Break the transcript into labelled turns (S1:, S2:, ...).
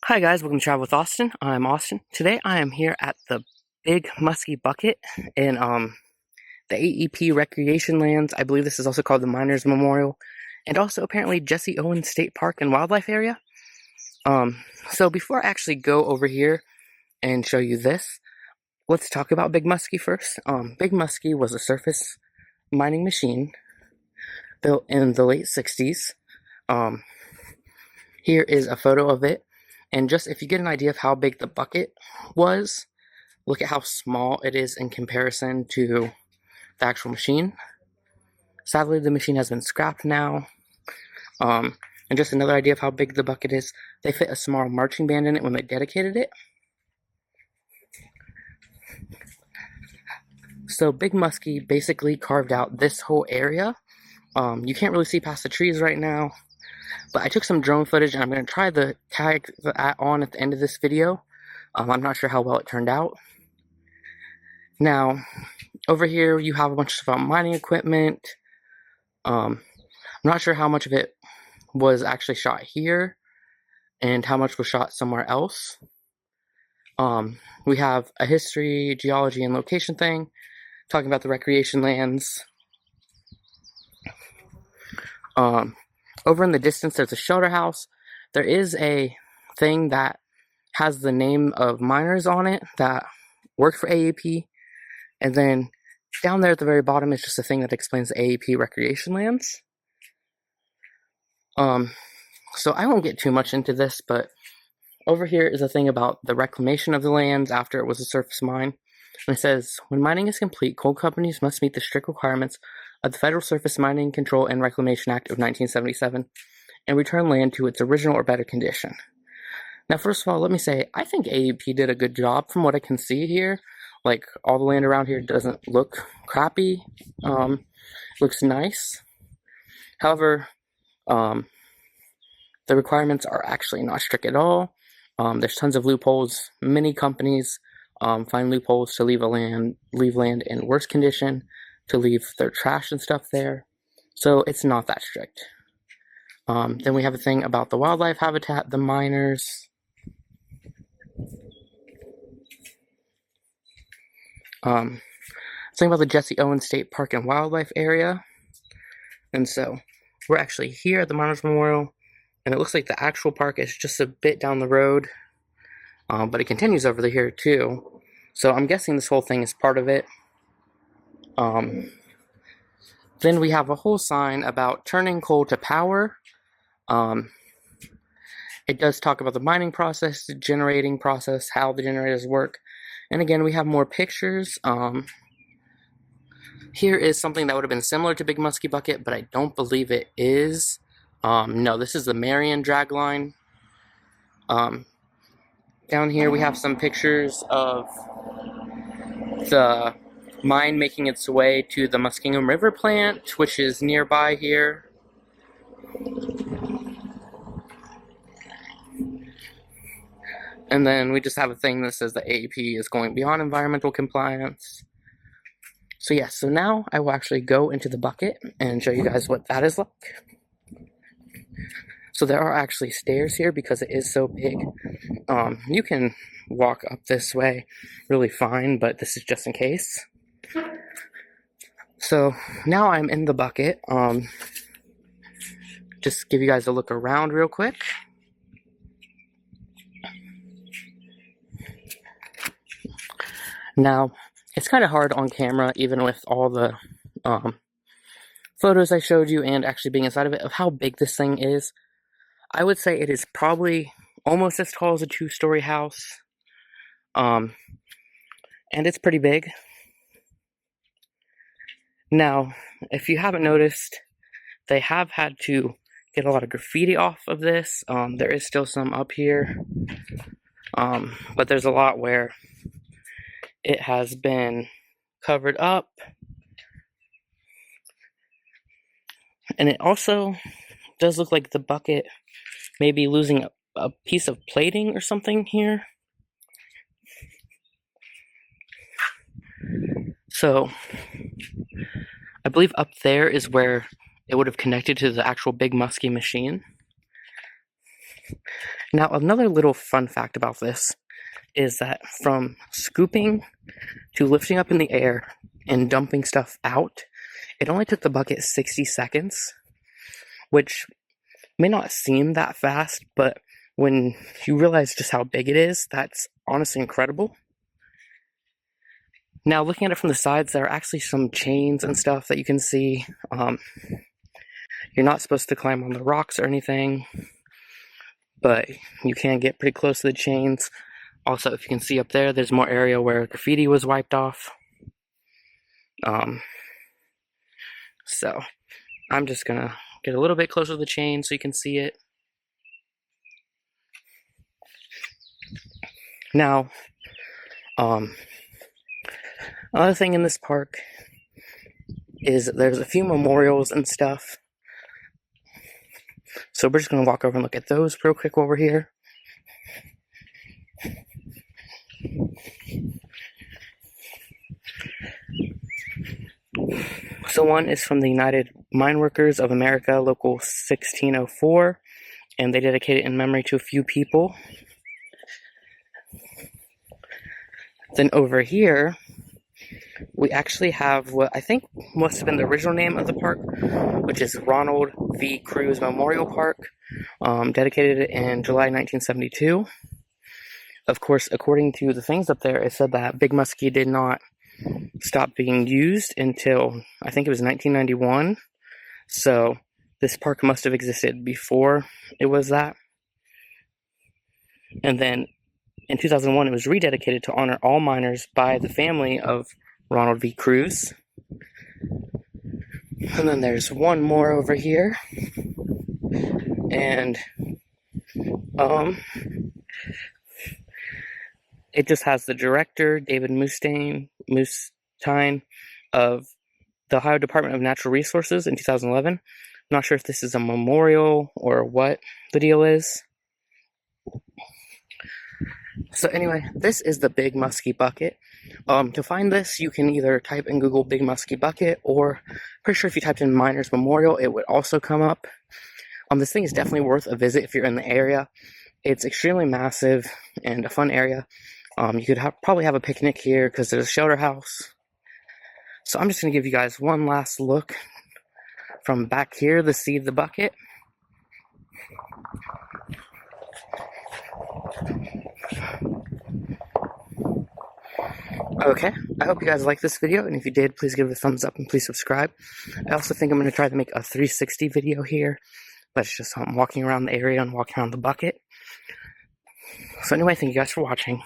S1: Hi guys, welcome to Travel with Austin. I'm Austin. Today I am here at the Big Muskie Bucket in the AEP Recreation Lands. I believe this is also called the Miners Memorial, and also apparently Jesse Owens State Park and Wildlife Area. So before I actually go over here and show you this, let's talk about Big Muskie first. Big Muskie was a surface mining machine built in the late 60s. Here is a photo of it. And just if you get an idea of how big the bucket was, look at how small it is in comparison to the actual machine. Sadly, the machine has been scrapped now. And just another idea of how big the bucket is, they fit a small marching band in it when they dedicated it. So Big Muskie basically carved out this whole area. You can't really see past the trees right now. But I took some drone footage, and I'm going to try to tag that on at the end of this video. I'm not sure how well it turned out. Now, over here you have a bunch of mining equipment. I'm not sure how much of it was actually shot here, and how much was shot somewhere else. We have a history, geology, and location thing, talking about the recreation lands. Over in the distance, there's a shelter house. There is a thing that has the name of miners on it that work for AEP. And then down there at the very bottom is just a thing that explains the AEP recreation lands. So I won't get too much into this, but over here is a thing about the reclamation of the lands after it was a surface mine. And it says, when mining is complete, coal companies must meet the strict requirements of the Federal Surface Mining Control and Reclamation Act of 1977 and return land to its original or better condition. Now, first of all, let me say, I think AEP did a good job from what I can see here. Like, all the land around here doesn't look crappy. Looks nice. However, the requirements are actually not strict at all. There's tons of loopholes. Many companies find loopholes to leave land in worse condition, to leave their trash and stuff there. So it's not that strict. Then we have a thing about the wildlife habitat, the miners. Something about the Jesse Owens State Park and Wildlife Area. And so we're actually here at the Miners Memorial, and it looks like the actual park is just a bit down the road, but it continues over here too. So I'm guessing this whole thing is part of it. Then we have a whole sign about turning coal to power. It does talk about the mining process, the generating process, how the generators work. And again, we have more pictures. Here is something that would have been similar to Big Muskie Bucket, but I don't believe it is. No, this is the Marion dragline. Down here we have some pictures of the mine making its way to the Muskingum River plant, which is nearby here. And then we just have a thing that says the AEP is going beyond environmental compliance. So yes, so now I will actually go into the bucket and show you guys what that is like. So there are actually stairs here because it is so big. You can walk up this way really fine, but this is just in case. So now I'm in the bucket. Just give you guys a look around real quick. Now, it's kind of hard on camera, even with all the photos I showed you and actually being inside of it, of how big this thing is. I would say it is probably almost as tall as a 2-story house. And it's pretty big. Now, if you haven't noticed, they have had to get a lot of graffiti off of this. There is still some up here. But there's a lot where it has been covered up. And it also does look like the bucket may be losing a piece of plating or something here. So I believe up there is where it would have connected to the actual Big Muskie machine. Now, another little fun fact about this is that from scooping to lifting up in the air and dumping stuff out, it only took the bucket 60 seconds, which may not seem that fast, but when you realize just how big it is, that's honestly incredible. Now, looking at it from the sides, there are actually some chains and stuff that you can see. You're not supposed to climb on the rocks or anything, but you can get pretty close to the chains. Also, if you can see up there, there's more area where graffiti was wiped off. So I'm just gonna get a little bit closer to the chain so you can see it. Now, another thing in this park is there's a few memorials and stuff. So we're just gonna walk over and look at those real quick while we're here. So one is from the United Mine Workers of America, Local 1604, and they dedicate it in memory to a few people. Then over here, we actually have what I think must have been the original name of the park, which is Ronald V. Cruz Memorial Park, dedicated in July 1972. Of course, according to the things up there, it said that Big Muskie did not stop being used until, I think it was 1991. So this park must have existed before it was that. And then in 2001, it was rededicated to honor all miners by the family of Ronald V. Cruz. And then there's one more over here. And it just has the director, David Mustaine of the Ohio Department of Natural Resources in 2011. I'm not sure if this is a memorial or what the deal is. So anyway, this is the Big Muskie Bucket. To find this, you can either type in Google Big Muskie Bucket, or pretty sure if you typed in Miners Memorial, it would also come up. This thing is definitely worth a visit if you're in the area. It's extremely massive and a fun area. You could probably have a picnic here because there's a shelter house. So I'm just going to give you guys one last look from back here to see the bucket. Okay, I hope you guys liked this video, and if you did, please give it a thumbs up and please subscribe. I also think I'm going to try to make a 360 video here, but it's just walking around the area and walking around the bucket. So anyway, thank you guys for watching.